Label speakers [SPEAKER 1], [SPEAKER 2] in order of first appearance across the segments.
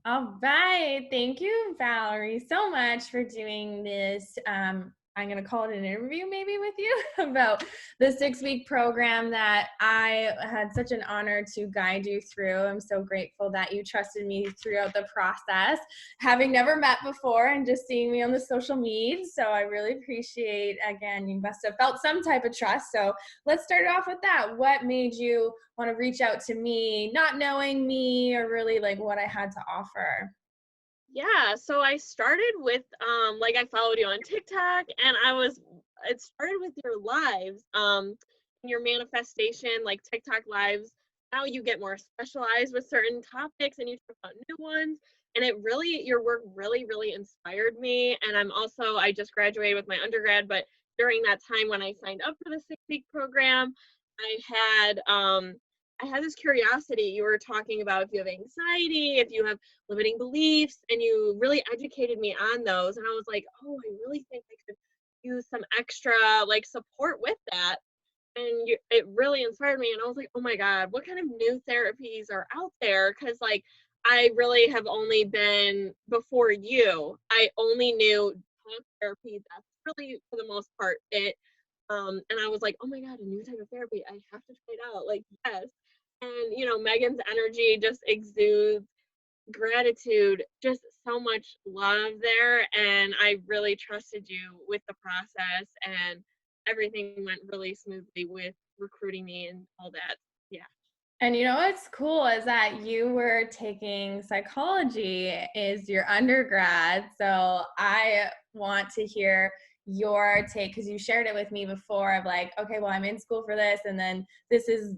[SPEAKER 1] All right. Thank you, Valerie, so much for doing this. I'm going to call it an interview maybe with you about the 6-week program that I had such an honor to guide you through. I'm so grateful that you trusted me throughout the process, having never met before and just seeing me on the social media. So I really appreciate, again, you must have felt some type of trust. So let's start off with that. What made you want to reach out to me, not knowing me or really like what I had to offer?
[SPEAKER 2] Yeah, so I started with like I followed you on TikTok and it started with your lives. Your manifestation, like TikTok lives. Now you get more specialized with certain topics and you talk about new ones. And your work really inspired me. And I just graduated with my undergrad, but during that time when I signed up for the 6-week program, I had um I had this curiosity. You were talking about if you have anxiety, if you have limiting beliefs, and you really educated me on those. And I was like, oh, I really think I could use some extra like support with that. And it really inspired me. And I was like, oh my God, what kind of new therapies are out there? Because like I really have only been before you. I only knew talk therapy. That's really for the most part it. And I was like, oh my God, a new type of therapy. I have to try it out. Like, yes. And Megan's energy just exudes gratitude, just so much love there. And I really trusted you with the process, and everything went really smoothly with recruiting me and all that. Yeah.
[SPEAKER 1] And you know what's cool is that you were taking psychology as your undergrad. So I want to hear your take because you shared it with me before of like, okay, well, I'm in school for this. And then this is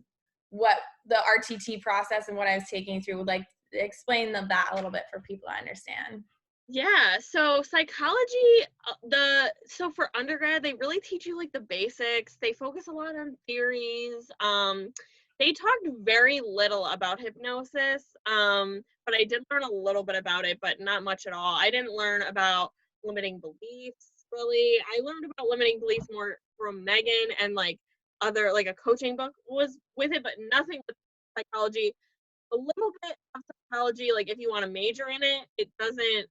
[SPEAKER 1] what the RTT process and what I was taking through would like explain that a little bit for people to understand.
[SPEAKER 2] Yeah, so psychology, so for undergrad, they really teach you like the basics. They focus a lot on theories. They talked very little about hypnosis, but I did learn a little bit about it, but not much at all. I didn't learn about limiting beliefs really. I learned about limiting beliefs more from Maegan and like other like a coaching book was with it, but nothing with psychology. A little bit of psychology, like if you want to major in it, it doesn't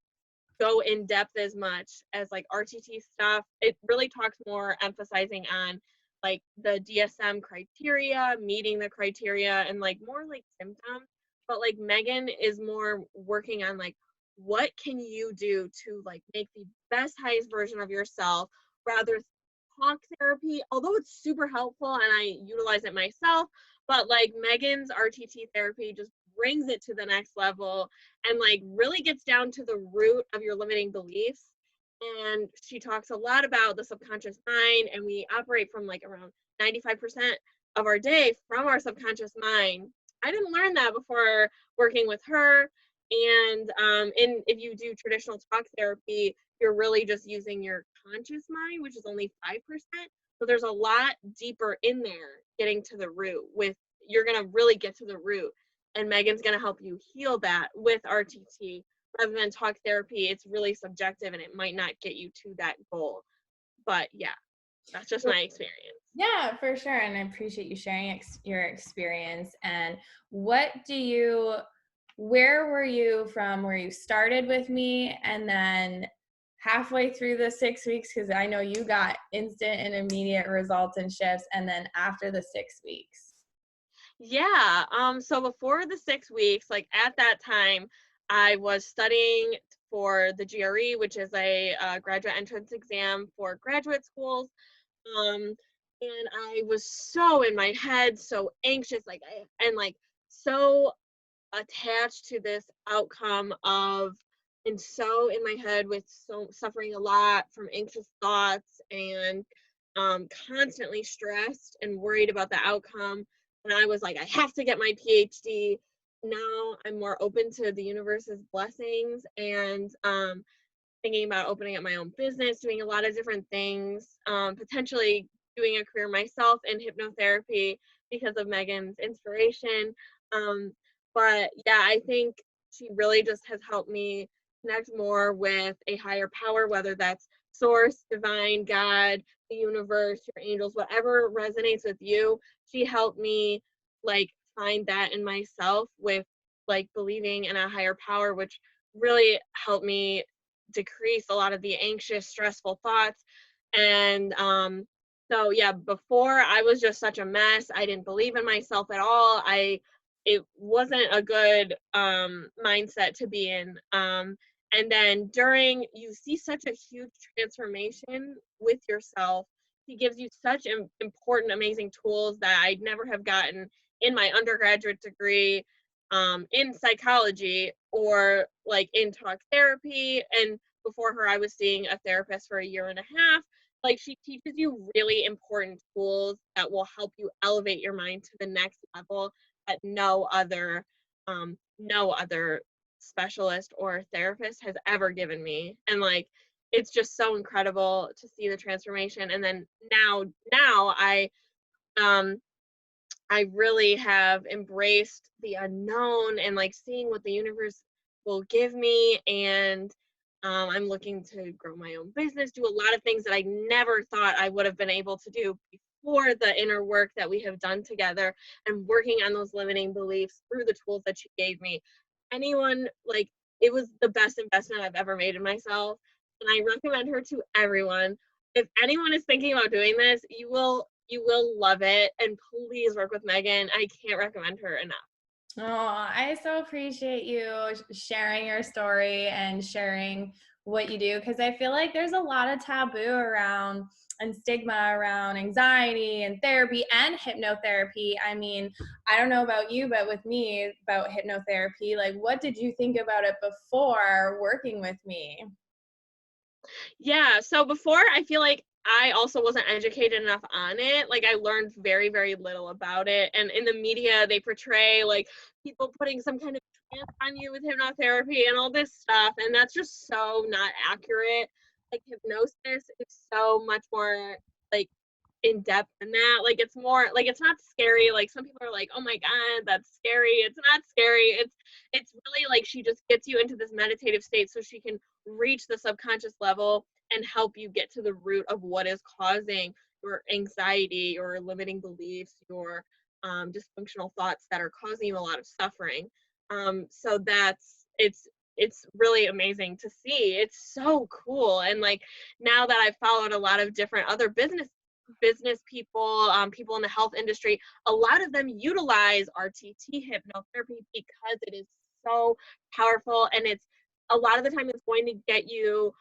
[SPEAKER 2] go in depth as much as like RTT stuff. It really talks more emphasizing on like the DSM criteria, meeting the criteria, and like more like symptoms. But like Maegan is more working on like what can you do to like make the best, highest version of yourself rather talk therapy, although it's super helpful and I utilize it myself, but like Megan's RTT therapy just brings it to the next level and like really gets down to the root of your limiting beliefs. And she talks a lot about the subconscious mind, and we operate from like around 95% of our day from our subconscious mind. I didn't learn that before working with her. And if you do traditional talk therapy, you're really just using your conscious mind, which is only 5%. So there's a lot deeper in there getting to the root with you're going to really get to the root, and Megan's going to help you heal that with RTT rather than talk therapy. It's really subjective and it might not get you to that goal. But yeah, that's just my experience.
[SPEAKER 1] Yeah, for sure. And I appreciate you sharing your experience. And what do you, where were you from where you started with me and then halfway through the 6 weeks? Because I know you got instant and immediate results and shifts. And then after the 6 weeks.
[SPEAKER 2] Yeah. So before the 6 weeks, like at that time, I was studying for the GRE, which is a graduate entrance exam for graduate schools. Um, and I was so in my head, so anxious, and like so attached to this outcome of, and so in my head with so suffering a lot from anxious thoughts and constantly stressed and worried about the outcome. And I was like, I have to get my PhD. Now I'm more open to the universe's blessings and thinking about opening up my own business, doing a lot of different things, potentially doing a career myself in hypnotherapy because of Megan's inspiration. Um, but yeah, I think she really just has helped me connect more with a higher power, whether that's source, divine, God, the universe, your angels, whatever resonates with you. She helped me like find that in myself with like believing in a higher power, which really helped me decrease a lot of the anxious, stressful thoughts. And so yeah, before I was just such a mess. I didn't believe in myself at all. It wasn't a good mindset to be in. And then during, you see such a huge transformation with yourself. He gives you such important, amazing tools that I'd never have gotten in my undergraduate degree, in psychology, or like in talk therapy. And before her, I was seeing a therapist for a year and a half. Like, she teaches you really important tools that will help you elevate your mind to the next level that no other specialist or therapist has ever given me. And like, it's just so incredible to see the transformation. And then now um I really have embraced the unknown and like seeing what the universe will give me. And I'm looking to grow my own business, do a lot of things that I never thought I would have been able to do before the inner work that we have done together, and working on those limiting beliefs through the tools that she gave me. Anyone, like, it was the best investment I've ever made in myself. And I recommend her to everyone. If anyone is thinking about doing this, you will love it. And please work with Maegan. I can't recommend her enough.
[SPEAKER 1] Oh, I so appreciate you sharing your story and sharing what you do, because I feel like there's a lot of taboo around and stigma around anxiety and therapy and hypnotherapy. I mean, I don't know about you, but with me, about hypnotherapy, like, what did you think about it before working with me?
[SPEAKER 2] Yeah, so before, I feel like I also wasn't educated enough on it. Like, I learned very, very little about it. And in the media, they portray like people putting some kind of trance on you with hypnotherapy and all this stuff. And that's just so not accurate. Like, hypnosis is so much more like in depth than that. Like, it's more like, it's not scary. Like, some people are like, oh my God, that's scary. It's not scary. It's really like, she just gets you into this meditative state so she can reach the subconscious level and help you get to the root of what is causing your anxiety, your limiting beliefs, your dysfunctional thoughts that are causing you a lot of suffering. So it's really amazing to see. It's so cool. And like, now that I've followed a lot of different other business people, people in the health industry, a lot of them utilize RTT hypnotherapy because it is so powerful. And it's, a lot of the time, it's going to get you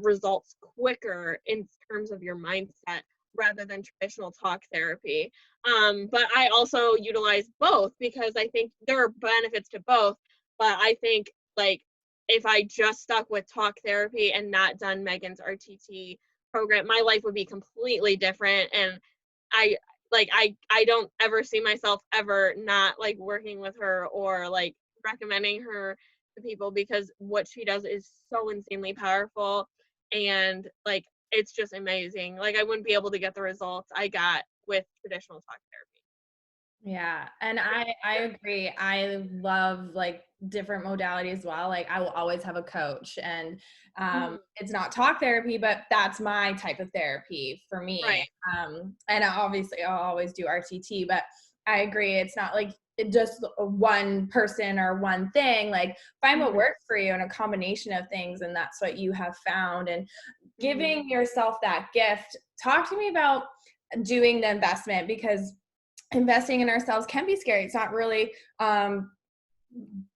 [SPEAKER 2] results quicker in terms of your mindset rather than traditional talk therapy. But I also utilize both because I think there are benefits to both. But I think, like, if I just stuck with talk therapy and not done Maegan's RTT program, my life would be completely different. And I I don't ever see myself ever not like working with her or like recommending her to people, because what she does is so insanely powerful. And like, it's just amazing. Like, I wouldn't be able to get the results I got with traditional talk therapy.
[SPEAKER 1] Yeah, and I agree. I love like different modalities as well. Like, I will always have a coach, and
[SPEAKER 2] Mhm.
[SPEAKER 1] it's not talk therapy, but that's my type of therapy for me.
[SPEAKER 2] Right.
[SPEAKER 1] And obviously I'll always do RTT, but I agree, it's not like it just one person or one thing. Like, find what
[SPEAKER 2] Mhm.
[SPEAKER 1] works for you and a combination of things, and that's what you have found. And
[SPEAKER 2] Mhm.
[SPEAKER 1] giving yourself that gift. Talk to me about doing the investment, because investing in ourselves can be scary. It's not really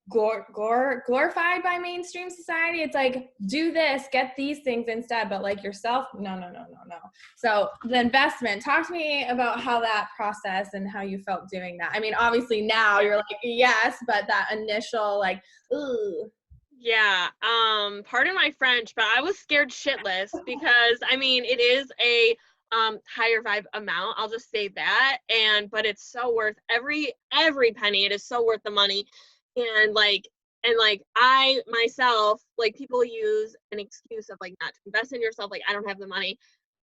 [SPEAKER 1] glorified by mainstream society. It's like, do this, get these things instead, but like yourself, no, no, no, no, no. So the investment, talk to me about how that process and how you felt doing that. I mean, obviously now
[SPEAKER 2] Yeah.
[SPEAKER 1] you're like, yes, but that initial like, ooh.
[SPEAKER 2] Yeah, pardon my French, but I was scared shitless because I mean, it is a higher vibe amount. I'll just say that. And but it's so worth every penny. It is so worth the money. And like I myself, like, people use an excuse of like not to invest in yourself, like I don't have the money.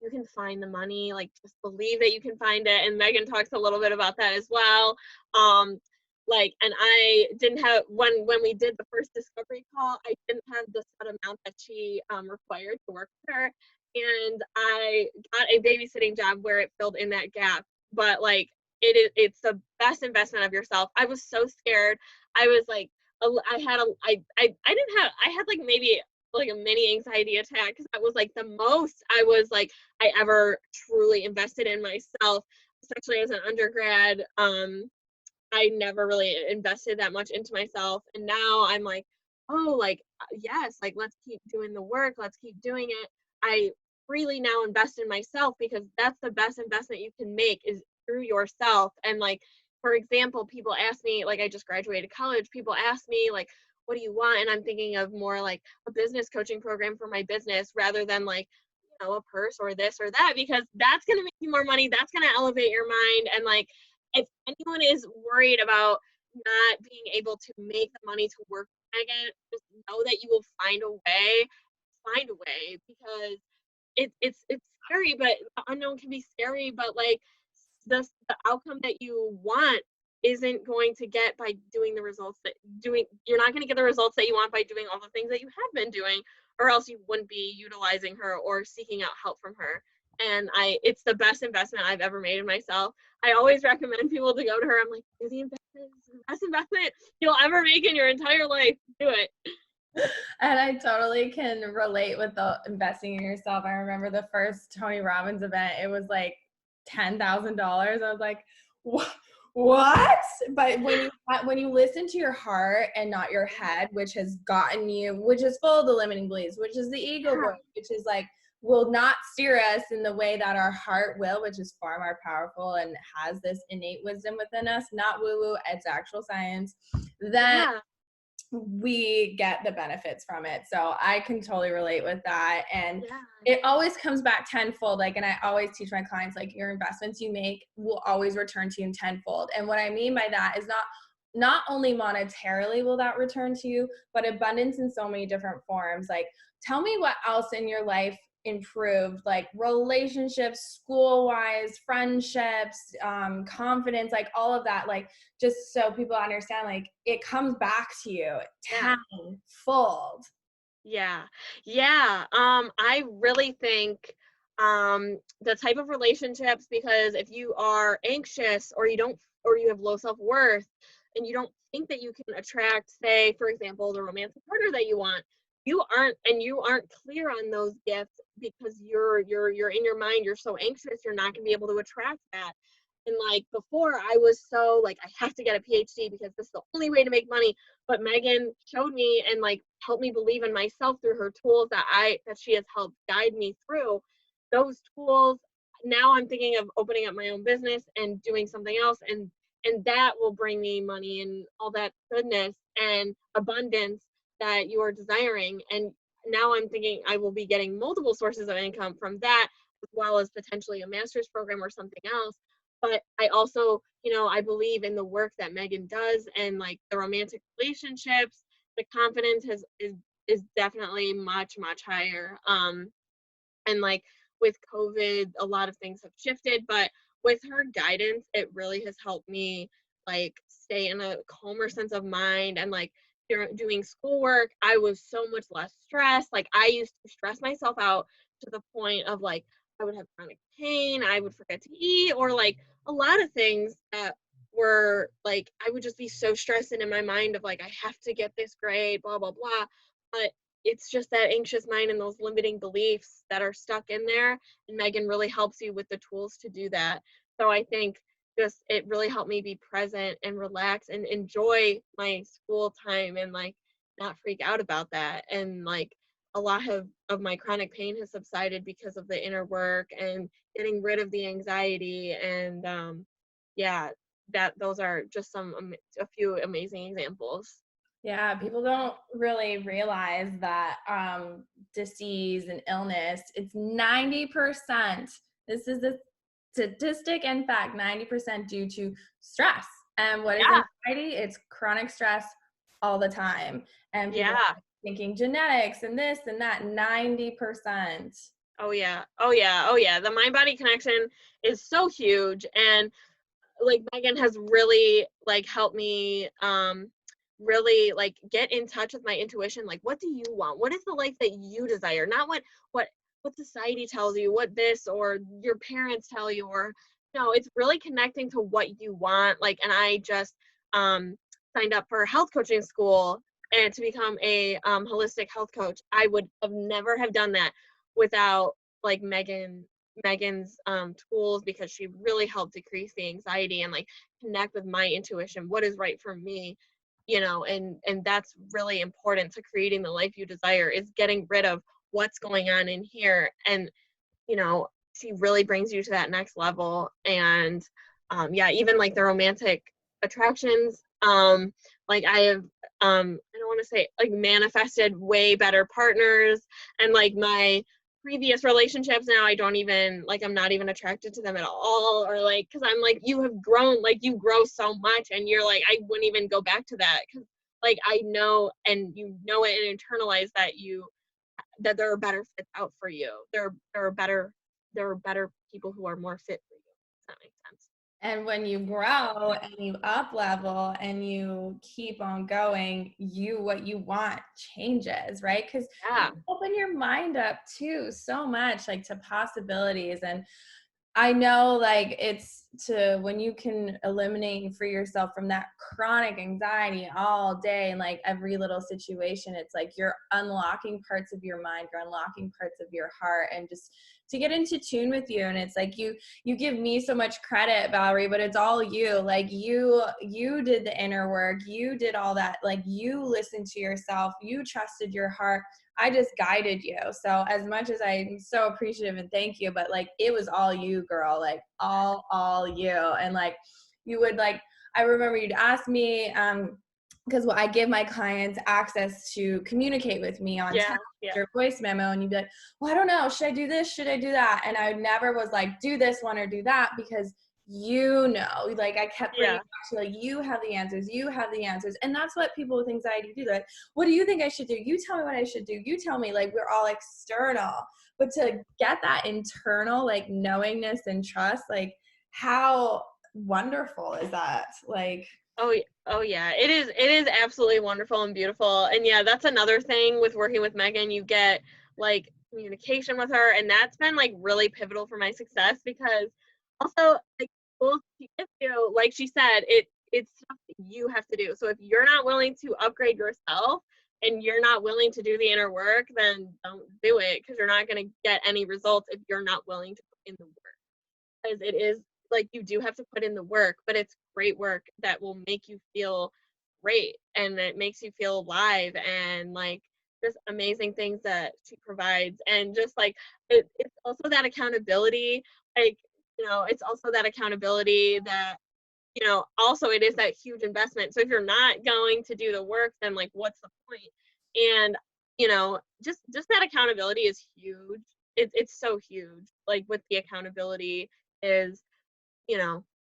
[SPEAKER 2] You can find the money, like just believe that you can find it. And Maegan talks a little bit about that as well. Um like, and I didn't have, when we did the first discovery call, I didn't have the set amount that she required to work with her. And I got a babysitting job where it filled in that gap. But like, it's the best investment of yourself. I was so scared. I was like, I had a, I didn't have, I had like maybe like a mini anxiety attack, because that was like the most I was like, I ever truly invested in myself, especially as an undergrad. I never really invested that much into myself. And now I'm like, oh, like, yes, like, let's keep doing the work. Let's keep doing it. I really now invest in myself, because that's the best investment you can make, is through yourself. And like, for example, people ask me, like, I just graduated college, people ask me, like, what do you want? And I'm thinking of more like a business coaching program for my business, rather than like, a purse or this or that, because that's going to make you more money. That's going to elevate your mind. And like, if anyone is worried about not being able to make the money to work, Megan, just know that you will find a way. Find a way, because it's scary, but the unknown can be scary. But like, the outcome that you want isn't going to get by doing the results that doing. You're not going to get the results that you want by doing all the things that you have been doing, or else you wouldn't be utilizing her or seeking out help from her. And it's the best investment I've ever made in myself. I always recommend people to go to her. I'm like, do the investment. It's the best investment you'll ever make in your entire life. Do it.
[SPEAKER 1] And I totally can relate with the investing in yourself. I remember the first Tony Robbins event, it was like $10,000. I was like, what? But when you listen to your heart and not your head, which has gotten you, which is full of the limiting beliefs, which is the ego
[SPEAKER 2] Yeah.
[SPEAKER 1] voice, which is like, will not steer us in the way that our heart will, which is far more powerful and has this innate wisdom within us, not woo-woo, it's actual science, then
[SPEAKER 2] Yeah.
[SPEAKER 1] we get the benefits from it. So I can totally relate with that. And
[SPEAKER 2] Yeah.
[SPEAKER 1] it always comes back tenfold. Like, and I always teach my clients, like, your investments you make will always return to you in tenfold. And what I mean by that is not only monetarily will that return to you, but abundance in so many different forms. Like, tell me what else in your life improved, like relationships, school wise, friendships, confidence, like all of that, like, just so people understand, like, it comes back to you
[SPEAKER 2] Yeah.
[SPEAKER 1] tenfold.
[SPEAKER 2] Yeah. Yeah. I really think the type of relationships, because if you are anxious, or you have low self-worth, and you don't think that you can attract, say, for example, the romantic partner that you aren't clear on those gifts, because you're in your mind, you're so anxious, you're not going to be able to attract that. And like, before, I was so like, I have to get a PhD because this is the only way to make money. But Maegan showed me and like helped me believe in myself through her tools that she has helped guide me through. Those tools, now I'm thinking of opening up my own business and doing something else, and that will bring me money and all that goodness and abundance that you are desiring. And now I'm thinking I will be getting multiple sources of income from that, as well as potentially a master's program or something else. But I also, I believe in the work that Maegan does, and like the romantic relationships, the confidence is definitely much, much higher. And like, with COVID, a lot of things have shifted, but with her guidance, it really has helped me like stay in a calmer sense of mind. And like, doing schoolwork, I was so much less stressed. Like, I used to stress myself out to the point of like, I would have chronic pain, I would forget to eat, or like a lot of things that were like, I would just be so stressed and in my mind of like, I have to get this grade, blah, blah, blah. But it's just that anxious mind and those limiting beliefs that are stuck in there. And Maegan really helps you with the tools to do that. So I think just it really helped me be present and relax and enjoy my school time, and like not freak out about that. And like, a lot of my chronic pain has subsided because of the inner work and getting rid of the anxiety. And yeah, those are just a few amazing examples.
[SPEAKER 1] Yeah, people don't really realize that disease and illness, it's 90%. This is a statistic and fact, 90% due to stress. And what is
[SPEAKER 2] Yeah.
[SPEAKER 1] anxiety? It's chronic stress all the time. And people
[SPEAKER 2] Yeah.
[SPEAKER 1] are thinking genetics and this and that, 90%.
[SPEAKER 2] Oh yeah. Oh yeah. Oh yeah. The mind body connection is so huge. And like, Maegan has really like helped me really like get in touch with my intuition. Like, what do you want? What is the life that you desire? Not what society tells you, what this or your parents tell you, or no, it's really connecting to what you want. Like, and I just signed up for health coaching school and to become a holistic health coach. I would have never have done that without like Maegan's tools, because she really helped decrease the anxiety and like connect with my intuition, what is right for me, and that's really important to creating the life you desire, is getting rid of what's going on in here. And she really brings you to that next level. And yeah, even like the romantic attractions, like I have I don't want to say like manifested way better partners, and like my previous relationships now, I don't even like, I'm not even attracted to them at all, or like, because I'm like, you have grown, like you grow so much, and you're like, I wouldn't even go back to that, because like I know, and it and internalize that there are better fits out for you. There are better people who are more fit for you. Does that make sense?
[SPEAKER 1] And when you grow and you up level and you keep on going, what you want changes, right? Because
[SPEAKER 2] Yeah.
[SPEAKER 1] you open your mind up too so much, like to possibilities. And I know like it's when you can eliminate and free yourself from that chronic anxiety all day and like every little situation, it's like you're unlocking parts of your mind, you're unlocking parts of your heart, and just to get into tune with you. And it's like you give me so much credit, Valerie, but it's all you. Like you did the inner work, you did all that, like you listened to yourself, you trusted your heart. I just guided you. So as much as I'm so appreciative and thank you, but like it was all you, girl, like all you. And like you would like, I remember you'd ask me, because I give my clients access to communicate with me on text or voice memo, and you'd be like, well, I don't know, should I do this? Should I do that? And I never was like, do this one or do that, because like I kept bringing back to like, you have the answers. And that's what people with anxiety do. They're like, what do you think I should do? You tell me what I should do. You tell me. Like, we're all external, but to get that internal, like knowingness and trust, like how wonderful is that? Like,
[SPEAKER 2] Oh yeah, it is absolutely wonderful and beautiful. And yeah, that's another thing with working with Maegan. You get like communication with her, and that's been like really pivotal for my success, because also like tools she gives you, like she said, it's stuff that you have to do. So if you're not willing to upgrade yourself and you're not willing to do the inner work, then don't do it, because you're not going to get any results if you're not willing to put in the work. Because it is like, you do have to put in the work, but it's great work that will make you feel great, and it makes you feel alive, and like just amazing things that she provides. And just like it's also that accountability, like it's also that accountability that also it is that huge investment. So if you're not going to do the work, then like what's the point? And just that accountability is huge. It's so huge. Like with the accountability is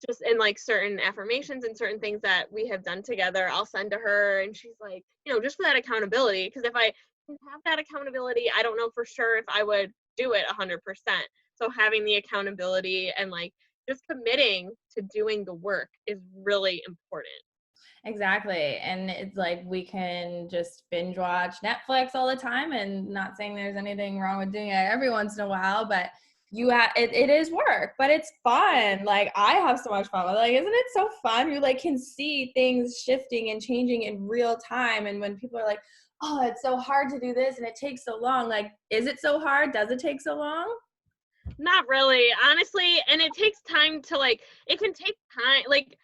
[SPEAKER 2] just in like certain affirmations and certain things that we have done together, I'll send to her, and she's like, just for that accountability. Because if I didn't have that accountability, I don't know for sure if I would do it 100%. So having the accountability and like just committing to doing the work is really important.
[SPEAKER 1] exactly. And it's like we can just binge watch Netflix all the time, and not saying there's anything wrong with doing it every once in a while, but it is work, but it's fun. Like I have so much fun with it. Like, isn't it so fun? You like can see things shifting and changing in real time. And when people are like, oh, it's so hard to do this and it takes so long, like, is it so hard? Does it take so long?
[SPEAKER 2] Not really, honestly. And it takes time to like, it can take time. Like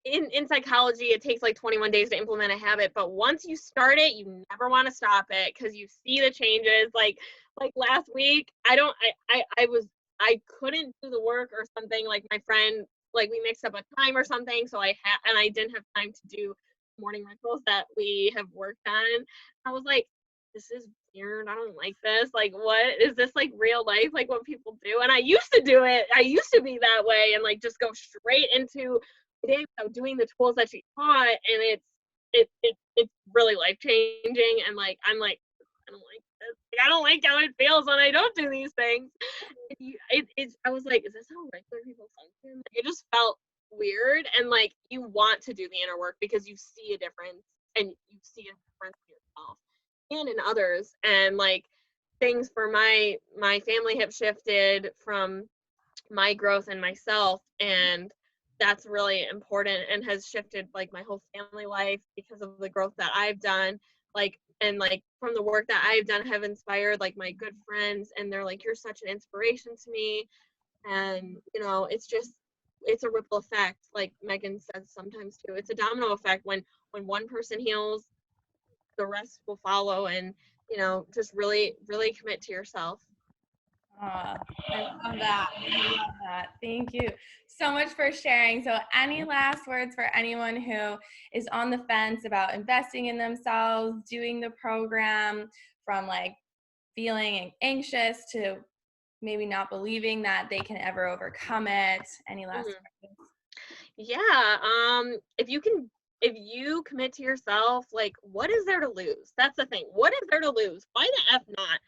[SPEAKER 2] in psychology, it takes like 21 days to implement a habit, but once you start it, you never want to stop it, because you see the changes. Like last week, I couldn't do the work or something. Like my friend, like we mixed up a time or something, so I didn't have time to do morning rituals that we have worked on. I was like, this is weird. I don't like this. Like, what is this, like real life, like what people do? And I used to do it. I used to be that way and like just go straight into day without doing the tools that she taught, and it's really life changing. And like I'm like, I don't like this. Like, I don't like how it feels when I don't do these things. I was like, is this how regular people function? Like, it just felt weird, and like you want to do the inner work because you see a difference, and you see a difference in yourself and in others. And like things for my family have shifted from my growth and myself, and that's really important and has shifted like my whole family life because of the growth that I've done. Like, and like from the work that I've done have inspired like my good friends, and they're like, you're such an inspiration to me. And you know, it's a ripple effect, like Maegan says sometimes too. It's a domino effect. When one person heals, the rest will follow. And you know, just really commit to yourself.
[SPEAKER 1] I love that. I love that. Thank you so much for sharing. So, any last words for anyone who is on the fence about investing in themselves, doing the program, from like feeling anxious to maybe not believing that they can ever overcome it? Any last
[SPEAKER 2] Mhm.
[SPEAKER 1] words?
[SPEAKER 2] Yeah. If you commit to yourself, like what is there to lose? That's the thing. What is there to lose? Why the F not?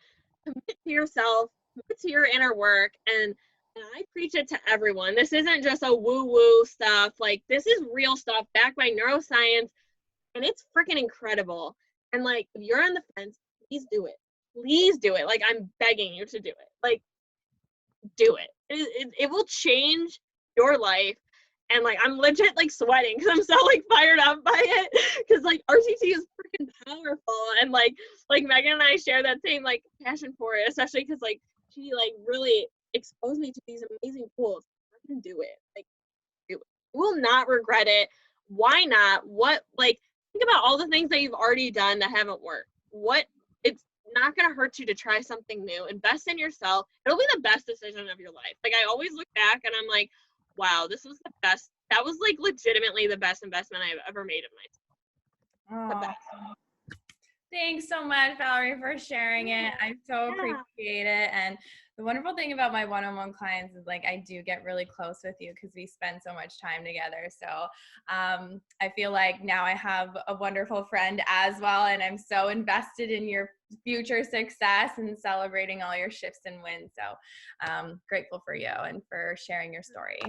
[SPEAKER 2] Commit to yourself, commit to your inner work, and I preach it to everyone. This isn't just a woo-woo stuff. Like this is real stuff backed by neuroscience, and it's freaking incredible. And like if you're on the fence, please do it. Please do it. Like I'm begging you to do it. Like do it. It will change your life. And like I'm legit like sweating because I'm so like fired up by it, because like RCT is freaking powerful. And like Maegan and I share that same like passion for it, especially because like she like really exposed me to these amazing tools. I can do it. Like do it. You will not regret it. Why not? What, like, think about all the things that you've already done that haven't worked. What, it's not going to hurt you to try something new. Invest in yourself. It'll be the best decision of your life. Like, I always look back and I'm like, wow, this was the best. That was like legitimately the best investment I've ever made in myself. The
[SPEAKER 1] Oh,
[SPEAKER 2] best.
[SPEAKER 1] thanks so much, Valerie, for sharing it. I so
[SPEAKER 2] Yeah.
[SPEAKER 1] appreciate it. And the wonderful thing about my one-on-one clients is like I do get really close with you because we spend so much time together. So I feel like now I have a wonderful friend as well, and I'm so invested in your future success and celebrating all your shifts and wins. So grateful for you and for sharing your story.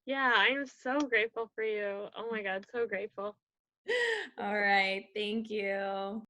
[SPEAKER 2] Yeah, I am so grateful for you. Oh my God, so grateful.
[SPEAKER 1] All right, thank you.